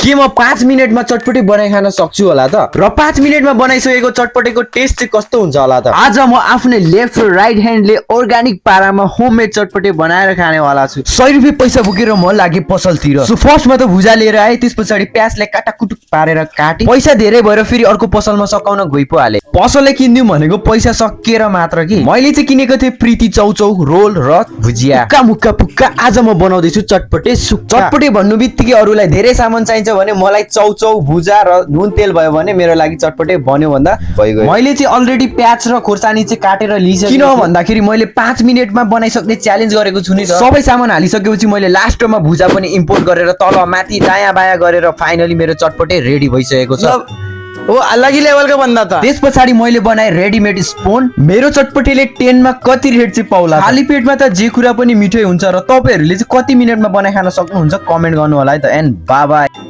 के म 5 मिनेटमा चटपटे बनाइ खान सक्छु होला त र 5 मिनेटमा बनाइसकेको चटपटेको टेस्ट चाहिँ कस्तो हुन्छ होला त आज म आफ्नै लेफ्ट र राइट ह्यान्डले अर्गानिक पारामा होममेड चटपटे बनाएर खाने वाला छु 100 रुपैयाँ पैसा बोकेर म लागे पसलतिर सो फर्स्टमा त भुजा लिएर आए त्यसपछि प्याजलाई काटाकुटुक पारेर काटे पैसा धेरै भएर फेरि अर्को पसलमा सकाउन गइ पो हाले पसलले किन्दिउँ भनेको पैसा सकिएर मात्र कि मैले चाहिँ किनेको थिएँ प्रीति चौचौ रोल र भुजिया पुक्का मुक्का पुक्का आज म बनाउँदै छु चटपटे सुक्खा चटपटे भन्नु बित्तिकै अरूलाई धेरै सामान चाहिन्छ भने मलाई चौचौ भुजा र नुन तेल भयो भने मेरो लागि चटपटे बन्यो भन्दा भइगयो मैले चाहिँ अलरेडी प्याज र खोर्सानी चाहिँ काटेर लिइसकेँ किन भन्दाखेरि मैले 5 मिनेटमा बनाइसक्ने च्यालेन्ज गरेको छु नि सबै सामान हालिसकेपछि मैले लास्टमा भुजा पनि इम्पोर्ट गरेर तल माथि दायाँ बायाँ गरेर फाइनली मेरो चटपटे रेडी भइसकेको छ वो अलग ही लेवल का बंदा था। त्यस पछाडि मैले बनाए रेडीमेड स्पुन मेरो चटपटेले 10 मा कति रेट चाहिँ पाउला खाली पेटमा त जे कुरा पनि मिठै हुन्छ र तपाईहरुले चाहिँ कति मिनेटमा बनाइ खान सक्नुहुन्छ कमेन्ट गर्नु होला है त एन्ड बाइ बाइ।